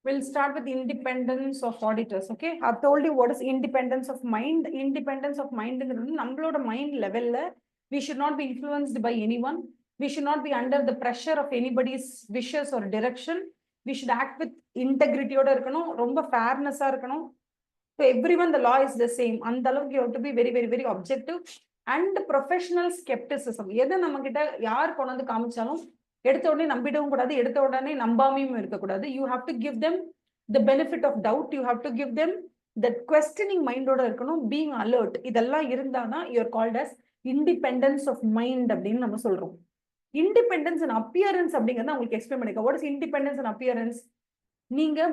We'll start with independence of auditors. Okay, I've told you what is independence of mind. Independence of mind in the mind level, we should not be influenced by anyone. We should not be under the pressure of anybody's wishes or direction. We should act with integrity or fairness. To everyone, the law is the same. And you have to be very, very, very objective and professional skepticism. எடுத்த உடனே நம்பிடவும் கூடாது, எடுத்த உடனே நம்பாமையும் இருக்கக்கூடாது. You have to give them the benefit of doubt. You have to give them that questioning மைண்டோட இருக்கணும், being alert. இதெல்லாம் இருந்தாதான் you're called as independence of mind அப்படின்னு நம்ம சொல்றோம். இண்டிபெண்டன்ஸ் அண்ட் அப்பியரன்ஸ் அப்படிங்கிறத உங்களுக்கு எக்ஸ்பிளைன் பண்ணிக்க. What is independence and appearance? நீங்க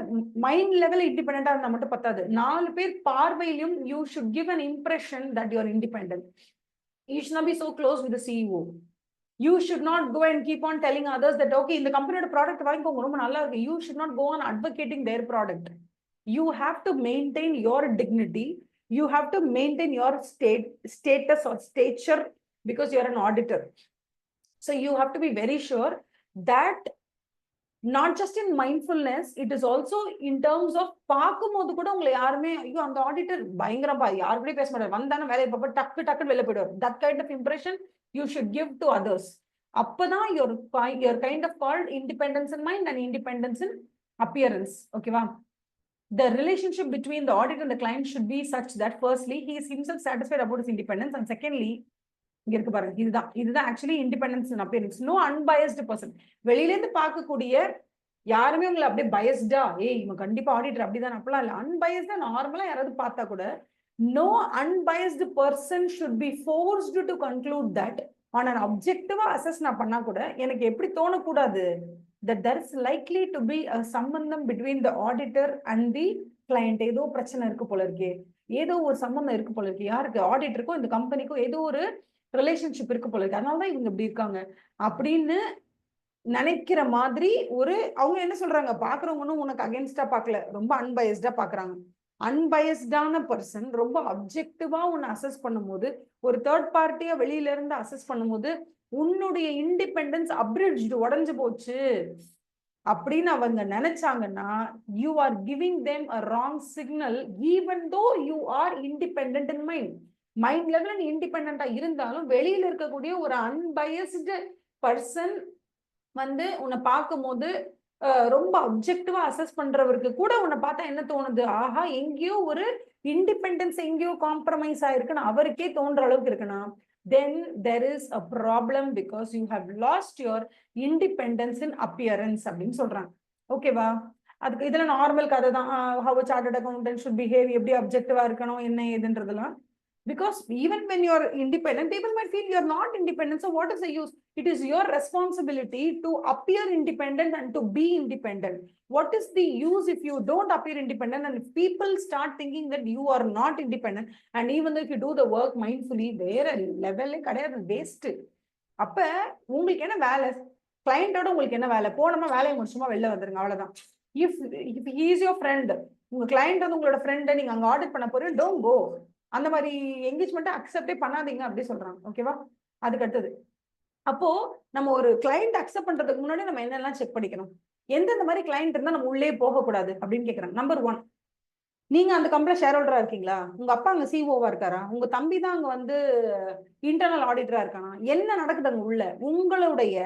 மைண்ட் லெவல் இண்டிபெண்டா இருந்தா மட்டும் பத்தாது, 4 பேர் பார்வையிலும் you should give an impression that you are independent. You should not be so close with the CEO. You should not go and keep on telling others that, okay, in the company product, you should not go on advocating their product. You have to maintain your dignity. You have to maintain your status or stature because you're an auditor. So you have to be very sure that not just in mindfulness, it is also in terms of பார்க்கும்போது கூட உங்களை யாருமே ஐயோ அந்த auditor பயங்கரப்பா யாரு கூட பேச மாட்டாரு, வந்தானே வேலையை பார்ப்ப டக்குன்னு வெளில போயிடுவார். That kind of impression you should give to others. அப்பதான் you're kind of called independence in mind and independence in appearance. Okay va? The relationship between the auditor and the client should be such that firstly he is himself satisfied about his independence, and secondly இங்க இருக்கு பாருங்க, இதுதான் actually independence in appearance. No unbiased person. வெளியில இருந்து பார்க்கக்கூடிய யாருமே உங்களை அப்படியே பயஸ்டா இவன் கண்டிப்பா ஆடிட்டர் அப்படிதான் அப்படிலாம் இல்ல. அன்பயஸ்டா நார்மலா யாராவது பார்த்தா கூட no unbiased person should be forced to conclude that on an objective assess நான் பண்ணா கூட எனக்கு எப்படி தோணக்கூடாது that there is likely to be a சம்பந்தம் between the auditor and the client. ஏதோ பிரச்சனை இருக்கு போல இருக்கே, ஏதோ ஒரு சம்பந்தம் இருக்கு போல இருக்கு, யாருக்கு ஆடிட்டருக்கும் இந்த கம்பெனிக்கும் ஏதோ ஒரு ரிலேஷன்ஷிப் இருக்கு போல இருக்கு, அதனாலதான் இவங்க இப்படி இருக்காங்க அப்படின்னு நினைக்கிற மாதிரி ஒரு அவங்க என்ன சொல்றாங்க, பாக்குறவங்கன்னு உனக்கு அகேன்ஸ்டா பாக்கல, ரொம்ப அன்பயஸ்டா பாக்குறாங்க. அன்பயஸ்டான பர்சன் ரொம்ப அப்ஜெக்டிவா உன்னை அசஸ் பண்ணும்போது, ஒரு தேர்ட் பார்ட்டியா வெளியில இருந்து அசஸ் பண்ணும்போது உன்னுடைய இண்டிபெண்டன்ஸ் அப்ரிட்ஜ்டு உடஞ்சு போச்சு அப்படின்னு அவங்க நினைச்சாங்கன்னா you are giving them a wrong signal. Even though you are independent in mind. Mind லெவல்ல நீ இண்டிபெண்டா இருந்தாலும் வெளியில இருக்கக்கூடிய ஒரு அன்பயஸ்டு பர்சன் உன்னை பார்க்கும் போது ரொம்ப அப்ஜெக்டிவா அசஸ் பண்றவருக்கு கூட உன்னை பார்த்தா என்ன தோணுது, ஆஹா எங்கேயோ ஒரு இண்டிபெண்டன்ஸ் எங்கேயோ காம்ப்ரமைஸ் ஆயிருக்குன்னு அவருக்கே தோன்ற அளவுக்கு இருக்குன்னா then there is a problem because you have lost your independence in appearance அப்படின்னு சொல்றாங்க. ஓகேவா? அதுக்கு இதுல நார்மல் கதை தான். how a chartered accountant should behave, எப்படி அப்ஜெக்டிவா இருக்கணும் என்ன ஏதுன்றதெல்லாம். Because even when you are independent, people might feel you are not independent. So what is the use? It is your responsibility to appear independent and to be independent. What is the use if you don't appear independent and if people start thinking that you are not independent, and even though if you do the work mindfully, வேற லெவல்ல கிடையாது, waste. அப்ப உங்களுக்கு என்ன வேலை? கிளையண்டோட உங்களுக்கு என்ன வேலை? போனோமா வேலையை முடிச்சுமா வெளில வந்துருங்க, அவ்வளவுதான். If he is your friend, உங்க கிளையண்ட் உங்களோட ஃப்ரெண்ட், நீங்க அங்க ஆடிட் பண்ண போறீங்க, don't go. அந்த மாதிரி என்கேஜ்மெண்ட் அக்செப்டே பண்ணாதீங்க அப்படி சொல்றாங்க. ஓகேவா? அதுக்கு அடுத்தது, அப்போ நம்ம ஒரு கிளைண்ட் அக்செப்ட் பண்றதுக்கு முன்னாடி நம்ம என்னெல்லாம் செக் பண்ணிக்கணும், எந்தெந்த மாதிரி கிளைண்ட் இருந்தா நம்ம உள்ளே போகக்கூடாது அப்படின்னு கேட்கறாங்க. நம்பர் 1, நீங்க அந்த கம்பெனில ஷேர் ஹோல்டரா இருக்கீங்களா? உங்க அப்பா அங்க சிஓவா இருக்காரா? உங்க தம்பி தான் அங்க இன்டர்னல் ஆடிட்டரா இருக்கானா? என்ன நடக்குது அங்க உள்ள? உங்களுடைய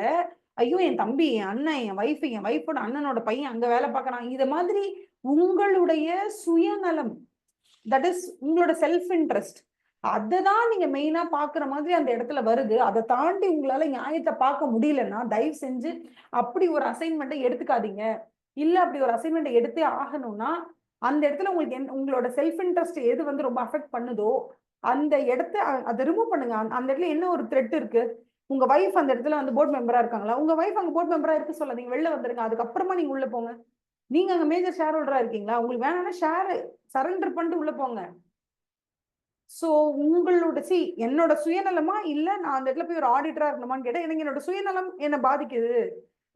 ஐயோ என் தம்பி, என் அண்ணன், என் வைஃபோட அண்ணனோட பையன் அங்க வேலை பார்க்கறான், இது மாதிரி உங்களுடைய சுயநலம், தட் இஸ் உங்களோட செல்ஃப் இன்ட்ரெஸ்ட், அததான் நீங்க மெயினா பாக்குற மாதிரி அந்த இடத்துல வருது. அதை தாண்டி உங்களால நியாயத்தை பார்க்க முடியலன்னா தயவு செஞ்சு அப்படி ஒரு அசைன்மெண்ட்டை எடுத்துக்காதீங்க. இல்ல அப்படி ஒரு அசைன்மெண்ட் எடுத்தே ஆகணும்னா அந்த இடத்துல உங்களுக்கு உங்களோட செல்ஃப் இன்ட்ரெஸ்ட் எது ரொம்ப அஃபெக்ட் பண்ணுதோ அந்த இடத்த அதை ரிமூவ் பண்ணுங்க. அந்த இடத்துல என்ன ஒரு த்ரெட் இருக்கு, உங்க வைஃப் அந்த இடத்துல போர்ட் மெம்பரா இருக்காங்களா? உங்க வைஃப் அங்க போர்ட் மெம்பரா இருக்கு சொல்லாதீங்க, வெளில வந்துருங்க, அதுக்கப்புறமா நீங்க உள்ள போங்க. நீங்க அங்க மேஜர் ஷேர் ஹோல்டரா இருக்கீங்களா? உங்களுக்கு வேணாம்னா ஷேர் சரண்டர் பண்ணிட்டு உள்ள போங்க. சோ உங்களோட என்னோட சுயநலமா இல்ல நான் அந்த இடத்துல போய் ஒரு ஆடிட்டரா இருக்கணுமான்னு கேட்டா எனக்கு என்னோட சுயநலம் என்ன பாதிக்குது.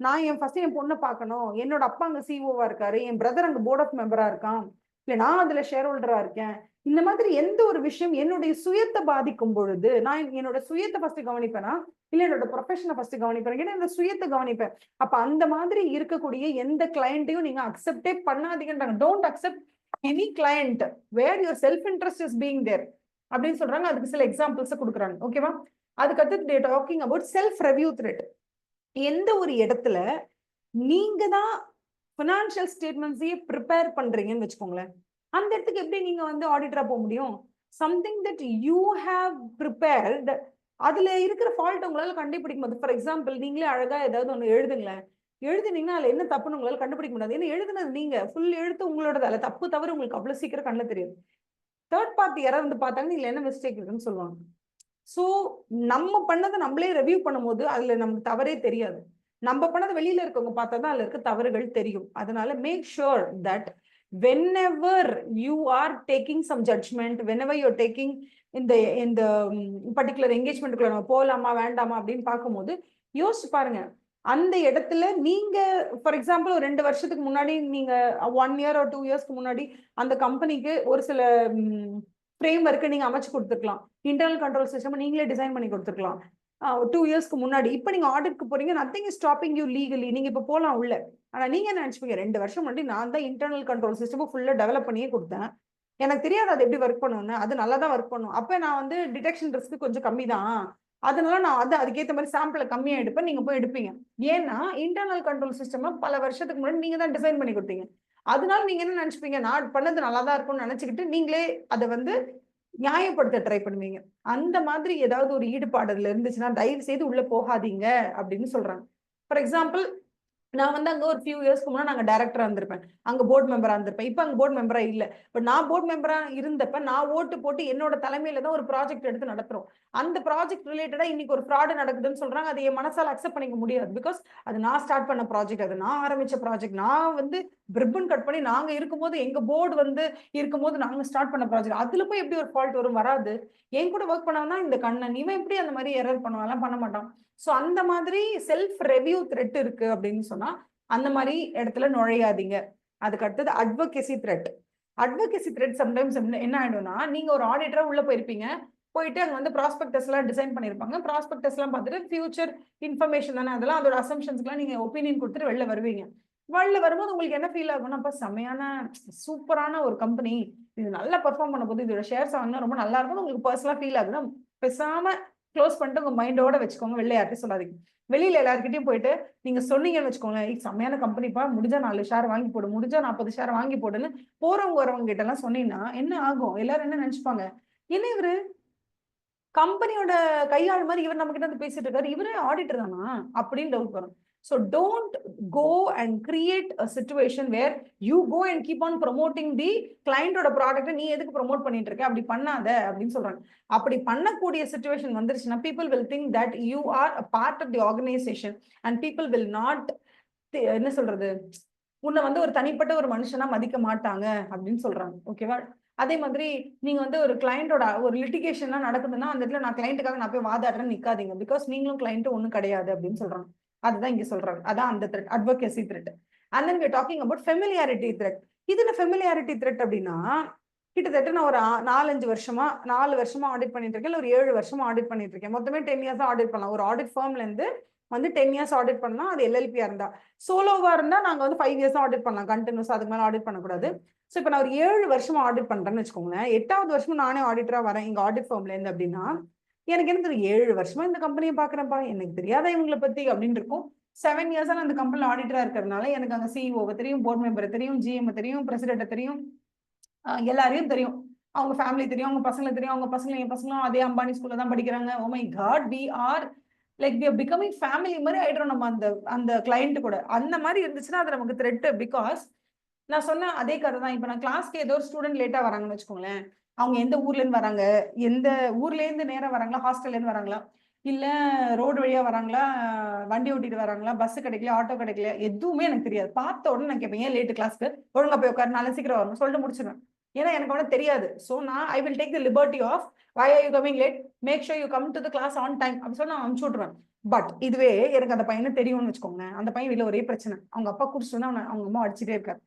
நான் ஃபர்ஸ்ட் என் பொண்ணை பார்க்கணும், என்னோட அப்பா அங்க சிஓவா இருக்காரு, என் பிரதர் அங்க போர்ட் ஆஃப் மெம்பரா இருக்கான், இல்ல நான் அதுல ஷேர் ஹோல்டரா இருக்கேன். இந்த மாதிரி எந்த ஒரு விஷயம் என்னுடைய சுயத்தை பாதிக்கும் பொழுது நான் என்னோட சுயத்தை ஃபர்ஸ்ட் கவனிப்பேனா, இல்ல என்னோட ப்ரொஃபஷனை ஃபர்ஸ்ட் கவனிப்பேன், ஏன்னா இந்த சுயத்தை கவனிப்பேன். அப்ப அந்த மாதிரி இருக்கக்கூடிய எந்த கிளையண்ட்டையும் நீங்க அக்செப்டே பண்ணாதீங்கன்றாங்க. Don't accept any client where your self interest is being there அப்படின்னு சொல்றாங்க. அதுக்கு சில எக்ஸாம்பிள்ஸ் கொடுக்குறாங்க. ஓகேவா? அதுக்கடுத்து they talking about self review threat. எந்த ஒரு இடத்துல நீங்க தான் ஃபினான்ஷியல் ஸ்டேட்மெண்ட்ஸையே ப்ரிப்பேர் பண்றீங்கன்னு வச்சுக்கோங்களேன், அந்த இடத்துக்கு எப்படி நீங்க வந்து ஆடிட்டரா போக முடியும்? Something that you have prepared, அதுல இருக்கிற ஃபால்ட் உங்களால கண்டுபிடிக்க முடியாது. ஃபார் எக்ஸாம்பிள், நீங்களே அழகா ஏதாவது ஒண்ணு எழுதுங்களேன், எழுதுனீங்கன்னா அதுல என்ன தப்புன்னு உங்களால கண்டுபிடிக்க முடியாது. ஏன்னா எழுதுனது நீங்க, ஃபுல் எழுத்து உங்களோடது. அதுல தப்பு தவறு உங்களுக்கு அவ்வளவு சீக்கிரம் கண்ணுல தெரியாது. தேர்ட் பார்ட்டி யாராவது வந்து பார்த்தாங்க இதுல என்ன மிஸ்டேக் இருக்குன்னு சொல்லுவாங்க. சோ நம்ம பண்ணதை நம்மளே ரெவ்யூ பண்ணும்போது அதுல நமக்கு தவறே தெரியாது. நம்ம பண்ணதை வெளியில இருக்கவங்க பார்த்தா தான் அதுல இருக்க தவறுகள் தெரியும். அதனால make sure that whenever you are taking some judgment, whenever you're taking இந்த பர்டிகுலர் என்கேஜ்மெண்ட்டுக்குள்ள நம்ம போகலாமா வேண்டாமா அப்படின்னு பார்க்கும்போது யோசிச்சு பாருங்க. அந்த இடத்துல நீங்க ஃபார் எக்ஸாம்பிள் ஒரு 2 வருஷத்துக்கு முன்னாடி நீங்க 1 இயர் ஒரு 2 இயர்ஸ்க்கு முன்னாடி அந்த கம்பெனிக்கு ஒரு சில ஃப்ரேம் ஒர்க்கை நீங்க அமைச்சு கொடுத்துருக்கலாம். இன்டர்னல் கண்ட்ரோல் சிஸ்டம் நீங்களே டிசைன் பண்ணி கொடுத்துருக்கலாம் 2 இயர்ஸ்க்கு முன்னாடி. இப்போ நீங்க ஆடிட்க்கு போறீங்க, nothing is stopping you legally. நீங்க இப்போ போகலாம் உள்ள. ஆனா நீங்க என்ன நினைச்சுப்பீங்க, 2 வருஷம் முன்னாடி நான் தான் இன்டர்னல் கண்ட்ரோல் சிஸ்டம் ஃபுல்லா டெவலப் பண்ணியே கொடுத்தேன், எனக்கு தெரியாது அது எப்படி ஒர்க் பண்ணுன்னு. அது நல்லா தான் ஒர்க் பண்ணும். அப்ப நான் வந்து டிடெக்ஷன் ரிஸ்க் கொஞ்சம் கம்மி தான், அதனால நான் வந்து அதுக்கேற்ற மாதிரி சாம்பிளை கம்மியா எடுப்பேன். நீங்க போய் எடுப்பீங்க. ஏன்னா இன்டர்னல் கண்ட்ரோல் சிஸ்டம் பல வருஷத்துக்கு முன்னாடி நீங்க தான் டிசைன் பண்ணி கொடுத்தீங்க. அதனால நீங்க என்ன நினைச்சுப்பீங்க, நான் பண்ணது நல்லா தான் இருக்கும்னு நினைச்சுக்கிட்டு நீங்களே அதை வந்து நியாயப்படுத்த ட்ரை பண்ணுவீங்க. அந்த மாதிரி ஏதாவது ஒரு ஈடுபாடு அதுல இருந்துச்சுன்னா தயவு செய்து உள்ள போகாதீங்க அப்படின்னு சொல்றாங்க. ஃபார் எக்ஸாம்பிள், நான் வந்து அங்க ஒரு ஃபியூ இயர்ஸ்க்கு முன்னாடி நாங்க டைரக்டரா இருந்திருப்பேன், அங்க போர்டு மெம்பரா இருந்திருப்பேன். இப்ப அங்க போர்டு மெம்பரா இல்ல. பட் நான் போர்டு மெம்பரா இருந்தப்ப நான் ஓட்டு போட்டு என்னோட தலைமையில தான் ஒரு ப்ராஜெக்ட் எடுத்து நடத்துறோம். அந்த ப்ராஜெக்ட் ரிலேட்டடா இன்னைக்கு ஒரு ஃப்ராடு நடக்குதுன்னு சொல்றாங்க. அது என் மனசால அக்செப்ட் பண்ணிக்க முடியாது. பிகாஸ் அது நான் ஸ்டார்ட் பண்ண ப்ராஜெக்ட், அது நான் ஆரம்பிச்ச ப்ராஜெக்ட், நான் வந்து ரிப்பன் கட் பண்ணி நாங்க இருக்கும்போது எங்க போர்டு வந்து இருக்கும்போது நாங்க ஸ்டார்ட் பண்ண ப்ராஜெக்ட். அதுல போய் எப்படி ஒரு ஃபால்ட் வரும்? வராது. என் கூட ஒர்க் பண்ணவனா இந்த கண்ணன், இவன் எப்படி அந்த மாதிரி எரர் பண்ணுவான்? பண்ண மாட்டான். சோ அந்த மாதிரி செல்ஃப் ரெவ்யூ த்ரெட் இருக்கு அப்படின்னு சொன்னா அந்த மாதிரி இடத்துல நுழையாதீங்க. அதுக்கு அடுத்தது advocacy thread. Advocacy thread sometimes என்ன ஆயிடும்னா, நீங்க ஒரு ஆடிட்டரா உள்ள போயிருப்பீங்க, போயிட்டு அங்க வந்து ப்ராஸ்பெக்டஸ் எல்லாம் டிசைன் பண்ணிருப்பாங்க. ப்ராஸ்பெக்டஸ் எல்லாம் பார்த்துட்டு ஃபியூச்சர் இன்ஃபர்மேஷன் தானே அதெல்லாம், அதோட அசம்ஷன்ஸ்க்குலாம் நீங்க ஒப்பீனியன் கொடுத்துட்டு வெளில வருவீங்க. வெளில வரும்போது உங்களுக்கு என்ன ஃபீல் ஆகும்னா, அப்ப செமையான சூப்பரான ஒரு கம்பெனி, இது நல்லா பெர்ஃபார்ம் பண்ண போது, இதோட ஷேர்ஸ் வாங்கினா ரொம்ப நல்லா இருக்கும்னு உங்களுக்கு பர்சனலா ஃபீல் ஆகுதுன்னா பேசாம க்ளோஸ் பண்ணிட்டு உங்க மைண்டோட வச்சுக்கோங்க. வெளில யார்ட்டையும் சொல்லாதீங்க. வெளியில எல்லாருக்கிட்டையும் போயிட்டு நீங்க சொன்னீங்கன்னு வச்சுக்கோங்க, செம்மையான கம்பெனிப்பா, முடிஞ்சா 4 ஷேர் வாங்கி போடு, முடிஞ்சா 40 ஷேர் வாங்கி போடுன்னு போறவங்க வரவங்க கிட்ட எல்லாம் சொன்னீங்கன்னா என்ன ஆகும்? எல்லாரும் என்ன நினைச்சுப்பாங்க, என்ன இவரு கம்பெனியோட கையாள் மாதிரி இவர் நம்ம கிட்ட வந்து பேசிட்டு இருக்காரு, இவரே ஆடிட்டர் தானா அப்படின்னு டவுட் வரும். So don't go and create a situation where you go and keep on promoting the client ஓட ப்ராடக்ட். நீ எதுக்கு ப்ரோமோட் பண்ணிட்டு இருக்க? அப்படி பண்ணாத அப்படின்னு சொல்றாங்க. அப்படி பண்ணக்கூடிய சிச்சுவேஷன் வந்துருச்சுன்னா people will think that you are a part of the organization and people will not என்ன சொல்றது, உன்னை வந்து ஒரு தனிப்பட்ட ஒரு மனுஷனா மதிக்க மாட்டாங்க அப்படின்னு சொல்றாங்க. ஓகேவா? அதே மாதிரி நீங்க வந்து ஒரு கிளையண்டோட ஒரு லிட்டிகேஷன்லாம் நடக்குதுன்னா அந்த இடத்துல நான் கிளைண்ட்டுக்காக நான் போய் வாதாடுறேன்னு நிக்காதீங்க. பிகாஸ் நீங்களும் கிளைண்ட் ஒண்ணும் கிடையாது அப்படின்னு சொல்றாங்க. அதுதான் இங்க சொல்றாங்க. அதான் அந்த thread, advocacy thread. And then we are talking about familiarity thread. இதுல ஃபெமிலியாரிட்டி த்ரெட் அப்படின்னா, கிட்டத்தட்ட நான் ஒரு 4-5 வருஷமா 4 வருஷமா ஆடிட் பண்ணிட்டு இருக்கேன், இல்ல ஒரு 7 வருஷமா ஆடிட் பண்ணிட்டு இருக்கேன். மொத்தமே 10 இயர்ஸ் ஆடிட் பண்ணலாம். ஒரு ஆடிட் ஃபர்ம்ல இருந்து வந்து 10 இயர்ஸ் ஆடிட் பண்ணலாம். அது எல்எல்பியா இருந்தா. சோலோவா இருந்தா நாங்க வந்து 5 இயர்ஸ் ஆடிட் பண்ணலாம் கண்டினியூஸ், அதுக்கு மேல ஆடிட் பண்ணக்கூடாது. சோ இப்ப நான் ஒரு 7 வருஷமா ஆடிட் பண்றேன்னு வச்சுக்கோங்களேன். 8வது வருஷம் நானே ஆடிட்டரா வரேன் இங்க ஆடிட் ஃபர்ம்ல இருந்து அப்படின்னா, எனக்கு என்ன தெரியும், 7 வருஷமா இந்த கம்பெனியை பாக்குறேன்ப்பா, எனக்கு தெரியாத இவங்களை பத்தி அப்படின்னு இருக்கும். 7 இயர்ஸா நான் அந்த கம்பெனில ஆடிட்டரா இருக்கிறதுனால எனக்கு அங்க சிஇஓவை தெரியும், போர்ட் மெம்பரை தெரியும், ஜிஎம் தெரியும், பிரசிடென்ட்டை தெரியும், எல்லாரையும் தெரியும். அவங்க ஃபேமிலி தெரியும், அவங்க பசங்களை தெரியும், அவங்க பசங்க என் பசங்களும் அதே அம்பானி ஸ்கூல்ல தான் படிக்கிறாங்க. Oh my God, we are like we are becoming family மாதிரி ஆயிடுறோம் நம்ம அந்த அந்த கிளைண்ட் கூட. அந்த மாதிரி இருந்துச்சுன்னா அது நமக்கு த்ரெட். பிகாஸ் நான் சொன்ன அதே கதை தான். இப்ப நான் கிளாஸ்க்கு ஏதோ ஒரு ஸ்டூடெண்ட் லேட்டா வராங்கன்னு வச்சுக்கோங்களேன், அவங்க எந்த ஊர்ல இருந்து வராங்க, எந்த ஊர்ல இருந்து நேரம் வராங்களா, ஹாஸ்டல்ல இருந்து வராங்களா, இல்ல ரோடு வழியா வராங்களா, வண்டி ஓட்டிட்டு வராங்களா, பஸ் கிடைக்கல, ஆட்டோ கிடைக்கல, எதுவுமே எனக்கு தெரியாது. பார்த்த உடனே நான் கேட்பேன், ஏன் லேட்டு கிளாஸ்க்கு, ஒழுங்கா போய் உட்காரு, நாளை சீக்கிரம் வரணும் சொல்லிட்டு முடிச்சிடுவேன். ஏன்னா எனக்கு ஒன்றும் தெரியாது. ஸோ நான் I will take the liberty of why are you coming late, make sure you come to the class on time அப்படி சொல்லி நான் அனுப்பிச்சு விட்ருவேன். பட் இதுவே எனக்கு அந்த பையனை தெரியும்னு வச்சுக்கோங்க, அந்த பையன் வீட்டில் ஒரே பிரச்சனை, அவங்க அப்பா குடிச்சுன்னா அவங்க அம்மா அடிச்சுட்டே இருக்காரு.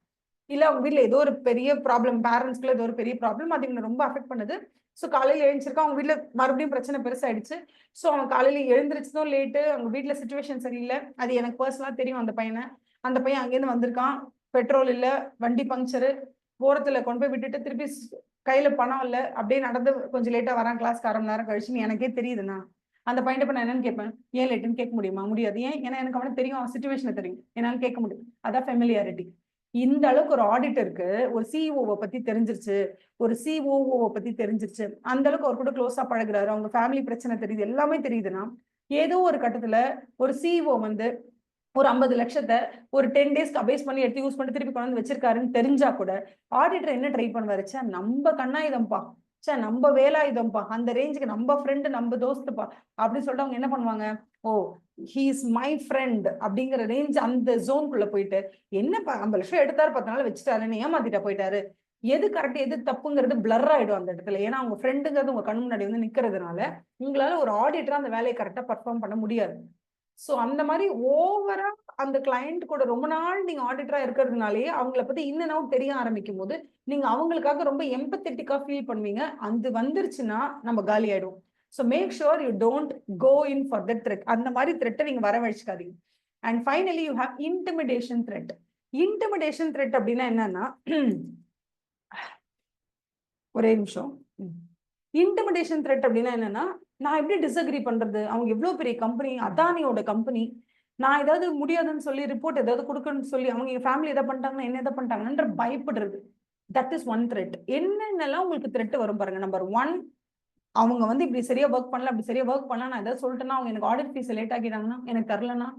இல்ல அவங்க வீட்ல ஏதோ ஒரு பெரிய ப்ராப்ளம், பேரண்ட்ஸ்க்குள்ள ஏதோ ஒரு பெரிய ப்ராப்ளம், அது இவனை ரொம்ப அஃபெக்ட் பண்ணுது. ஸோ காலையில எழுந்திருக்கான், அவங்க வீட்ல மறுபடியும் பிரச்சனை பெருசாயிடுச்சு. ஸோ அவன் காலையில எழுந்திரிச்சதும் லேட்டு, அவங்க வீட்ல சிச்சுவேஷன் சரியில்ல. அது எனக்கு பர்சனலா தெரியும் அந்த பையன. அந்த பையன் அங்கேருந்து வந்திருக்கான், பெட்ரோல் இல்ல, வண்டி பங்க்சரு, ஓரத்துல கொண்டு போய் விட்டுட்டு திருப்பி கையில பணம் இல்ல, அப்படியே நடந்து கொஞ்சம் லேட்டா வரான் கிளாஸ்க்கு 1/2 மணி நேரம் கழிச்சுன்னு எனக்கே தெரியுதுண்ணா. அந்த பையன்ட்ட இப்ப நான் என்னன்னு கேட்பேன்? ஏன் லேட்டுன்னு கேட்க முடியுமா? முடியாது. ஏன்? ஏன்னா எனக்கு அவன தெரியும், அவன் சிச்சுவேஷன தெரியும். என்னால கேட்க முடியும். அதான் ஃபெமிலியாரிட்டி. இந்த அளவுக்கு ஒரு ஆடிட்டருக்கு ஒரு சிஇஓவை பத்தி தெரிஞ்சிருச்சு, ஒரு சிஓஓவை பத்தி தெரிஞ்சிருச்சு, அந்த அளவுக்கு அவர் கூட க்ளோஸா பழகுறாரு, அவங்க ஃபேமிலி பிரச்சனை தெரியுது, எல்லாமே தெரியுதுன்னா, ஏதோ ஒரு கட்டத்துல ஒரு சிஇஓ வந்து ஒரு 50 லட்சத்த ஒரு 10 டேஸ்க்கு அபேஸ் பண்ணி எடுத்து யூஸ் பண்ணி திருப்பி கொண்டு வந்து வச்சிருக்காருன்னு தெரிஞ்சா கூட, ஆடிட்டர் என்ன ட்ரை பண்ணுவாரு? ச்சே நம்ப கண்ணாயுதம்ப்பா, ச்சே நம்ப வேலாயுதம்ப்பா, அந்த ரேஞ்சுக்கு நம்ப ஃப்ரெண்டு, நம்ப தோஸ்துப்பா அப்படின்னு சொல்லிட்டு அவங்க என்ன பண்ணுவாங்க? ஓ ஹி இஸ் மை ஃப்ரெண்ட் அப்படிங்கிற ரேஞ்ச், அந்த ஜோன்குள்ள போயிட்டு, என்னப்பா 50 லட்சம் எடுத்தாரு, 10 நாள் வச்சுட்டாருன்னு ஏமாத்திட்டா போயிட்டாரு. எது கரெக்ட் எது தப்புங்கிறது பிளர் ஆயிடும் அந்த இடத்துல. ஏன்னா அவங்க ஃப்ரெண்டுங்கிறது உங்க கண் முன்னாடி வந்து நிக்கிறதுனால, உங்களால ஒரு ஆடிட்டரா அந்த வேலையை கரெக்டா பர்ஃபார்ம் பண்ண முடியாது. சோ அந்த மாதிரி ஓவரா அந்த கிளையண்ட் கூட ரொம்ப நாள் நீங்க ஆடிட்டரா இருக்கிறதுனாலயே அவங்கள பத்தி இன் அண்ட் அவுட் தெரிய ஆரம்பிக்கும் போது, நீங்க அவங்களுக்காக ரொம்ப எம்பத்தட்டிக்கா ஃபீல் பண்ணுவீங்க. அது வந்துருச்சுன்னா நம்ம காலி ஆயிடும். So make sure you don't go in for that threat. அந்த மாதிரி த்ரெட்டை நீங்க வரவழைச்சுக்காதீங்க. And finally you have intimidation threat. Intimidation threat அப்படின்னா என்னன்னா, ஒரே நிமிஷம். இன்டிமிடேஷன் த்ரெட் அப்படின்னா என்னன்னா, நான் எப்படி டிஸ்அக்ரி பண்றது? அவங்க எவ்வளவு பெரிய கம்பெனி, அதானியோட கம்பெனி. நான் ஏதாவது முடியாதுன்னு சொல்லி ரிப்போர்ட் ஏதாவது கொடுக்கணும்னு சொல்லி அவங்க எங்க ஃபேமிலி எதை பண்ணிட்டாங்கன்னா என்ன எதை பண்ணிட்டாங்கன்ற பயப்படுறது. That is one thread. என்னென்னலாம் உங்களுக்கு த்ரெட் வரும் பாருங்க. நம்பர் 1, அவங்க வந்து இப்படி சரியா ஒர்க் பண்ணல, அப்படி சரியா ஒர்க் பண்ணல, நான் ஏதாவது சொல்லிட்டேன்னா, அவங்க எனக்கு ஆடிட் ஃபீஸ் லேட் ஆக்கிட்டாங்கன்னா, எனக்கு தரலன்னா,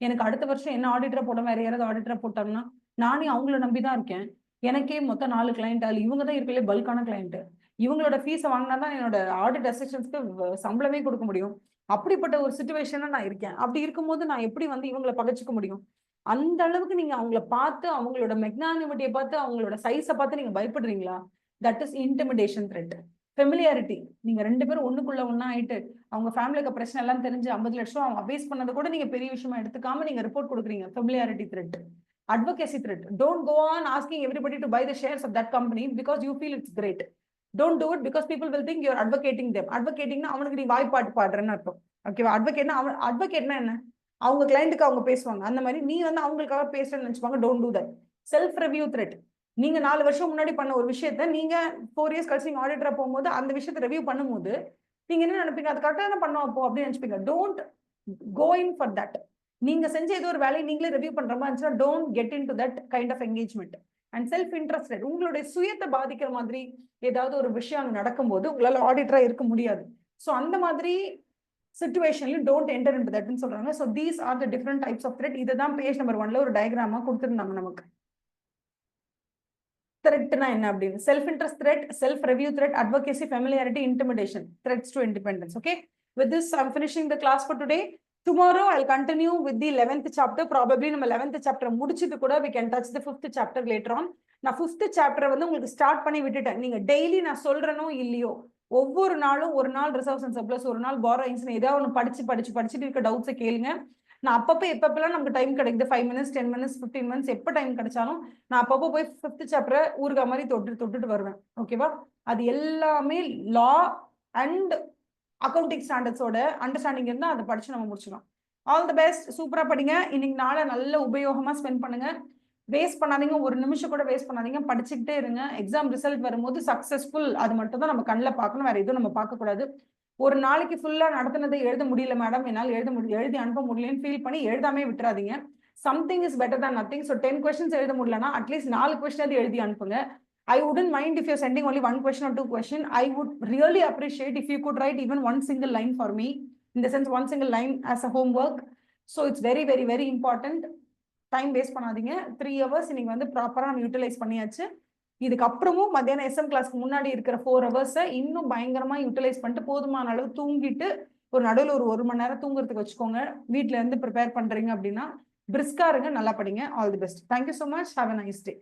எனக்கு அடுத்த வருஷம் என்ன ஆடிட்டரா போட வேற யாராவது ஆடிட்டரா போட்டாங்கன்னா, நானே அவங்கள நம்பி தான் இருக்கேன். எனக்கே மொத்தம் 4 கிளைண்ட், அதுல இவங்க தான் இருக்கலே பல்கான கிளைண்ட். இவங்களோட ஃபீஸை வாங்கினா தான் என்னோட ஆடிட் அசிஸ்டன்ஸ்க்கு சம்பளமே கொடுக்க முடியும். அப்படிப்பட்ட ஒரு சிச்சுவேஷன்ல நான் இருக்கேன். அப்படி இருக்கும்போது நான் எப்படி வந்து இவங்களை பகைச்சிக்க முடியும்? அந்த அளவுக்கு நீங்க அவங்கள பார்த்து, அவங்களோட மெக்னானிமிட்டியை பார்த்து, அவங்களோட சைஸை பார்த்து நீங்க பயப்படுறீங்களா? That is intimidation threat. Familiarity. நீங்க 2 பேரும் ஒண்ணுக்குள்ள ஒண்ணா ஆயிட்டு, அவங்க ஃபேமிலிக்கு பிரச்சனை எல்லாம் தெரிஞ்சு 50 லட்சம் அவங்க அபேஸ் பண்ணதை கூட நீங்க பெரிய விஷயமா எடுத்துக்காம நீங்க ரிப்போர்ட் கொடுக்குறீங்க. Familiarity thread. Advocacy threat. Don't go on asking everybody to buy the shares of that company because you feel it's great. Don't do it because people will think you're advocating them. Advocatingனா அவனுக்கு நீ வாய்ப்பாட்டு பாடுறேன்னு அர்த்தம். ஓகேவா? அட்வொகேட்னா அட்வொகேட்னா என்ன? அவங்க கிளையண்ட்டுக்கு அவங்க பேசுவாங்க. அந்த மாதிரி நீ வந்து அவங்களுக்காக பேசுறேன்னு நினைச்சுப்பாங்க. Don't do that. Self review threat. நீங்க 4 வருஷம் முன்னாடி பண்ண ஒரு விஷயத்த நீங்க 4 இயர்ஸ் கழிச்சு நீங்க ஆடிட்டரா போகும்போது அந்த விஷயத்தை ரிவ்யூ பண்ணும்போது நீங்க என்ன நினைப்பீங்க? அது கரெக்டா தான் பண்ணோம் அப்போ அப்படின்னு நினைச்சுப்பீங்க. Don't go in for that. நீங்க செஞ்ச ஏதோ ஒரு வேலையை நீங்களே ரிவ்யூ பண்ற மாதிரி இருந்துச்சுன்னா don't get into that kind of engagement. And self interested. உங்களுடைய சுயத்தை பாதிக்கிற மாதிரி ஏதாவது ஒரு விஷயம் நடக்கும்போது உங்களால ஆடிட்டரா இருக்க முடியாது. ஸோ அந்த மாதிரி சிச்சுவேஷன்ல டோன்ட் என்டர் இன்டு தட்னு சொல்றாங்க. So these are the different types of thread. இதுதான் பேஜ் நம்பர் 1ல ஒரு டயக்ராமா கொடுத்துருந்தாங்க நமக்கு. த்ரெட்னா என்ன அப்படின்னு? Self interest thread, self review thread, advocacy, familiarity, intimidation, threats to independence. Okay, with this I'm finishing the class for today. Tomorrow I'll continue with the 11th chapter. Probably நம்ம 11th chapter முடிச்சிட்டு கூட we can touch the 5th chapter later on. நான் 5th chapter வந்து உங்களுக்கு start பண்ணி விட்டுட்டேன். நீங்க daily நான் சொல்றனோ இல்லையோ, ஒவ்வொரு நாளும் ஒரு நாள் ரிசர்வ்ஸ் அண்ட் சர்ப்ளஸ், ஒரு நாள் பாரோயிங்ஸ், ஏதாவது ஒன்று படிச்சுட்டு இருக்க டவுட்ஸை கேளுங்க. நான் அப்பப்போ எப்பப்பெல்லாம் நமக்கு டைம் கிடைக்குது, 5 minutes 10 minutes 15 minutes எப்போ டைம் கிடைச்சாலும் நான் அப்பப்போ போய் 5th சாப்டரை ஊருகா மாதிரி தொட்டுட்டு வருவேன். ஓகேவா? அது எல்லாமே லா அண்ட் அக்கௌண்டிங் ஸ்டாண்டர்ட்ஸோட அண்டர்ஸ்டாண்டிங் இருந்தால் அதை படிச்சு நம்ம முடிச்சிடலாம். All the best. சூப்பரா படிங்க. இன்னைக்கு நாளை நல்ல உபயோகமா ஸ்பெண்ட் பண்ணுங்க. வேஸ்ட் பண்ணாதீங்க, ஒரு நிமிஷம் கூட வேஸ்ட் பண்ணாதீங்க. படிச்சுக்கிட்டே இருங்க. எக்ஸாம் ரிசல்ட் வரும்போது சக்சஸ்ஃபுல் அது மட்டும் தான் நம்ம கண்ணில் பார்க்கணும், வேற எதுவும் நம்ம பார்க்கக்கூடாது. ஒரு நாளைக்கு ஃபுல்லா நடத்தினதை எழுத முடியல மேடம், என்னால் எழுதி அனுப்ப முடியலன்னு ஃபீல் பண்ணி எழுதாமே விட்டுறாதீங்க. சம்திங் இஸ் பெட்டர் தான் நத்திங். ஸோ 10 questions எழுத முடியலன்னா அட்லீஸ்ட் 4 questions எழுதி அனுப்புங்க. I wouldn't mind if you're sending only 1 question or 2 question. I would really appreciate if you could write even 1 single line for me. In the sense, 1 single line as a homework. So it's very, very, very important. Time waste பண்ணாதீங்க. 3 hours இன்னைக்கு வந்து ப்ராப்பரா நம்ம utilise பண்ணியாச்சு. இதுக்கப்புறமும் மத்தியானம் SM கிளாஸ்க்கு முன்னாடி இருக்கிற 4 hours இன்னும் பயங்கரமா யூட்டிலைஸ் பண்ணிட்டு போதுமான அளவு தூங்கிட்டு ஒரு நடுவில் ஒரு 1 மணி நேரம் தூங்குறதுக்கு வச்சுக்கோங்க. வீட்டுல இருந்து ப்ரிப்பேர் பண்றீங்க அப்படின்னா பிரிஸ்கா இருங்க, நல்லா படிங்க. All the best. Thank you so much. Have a nice day.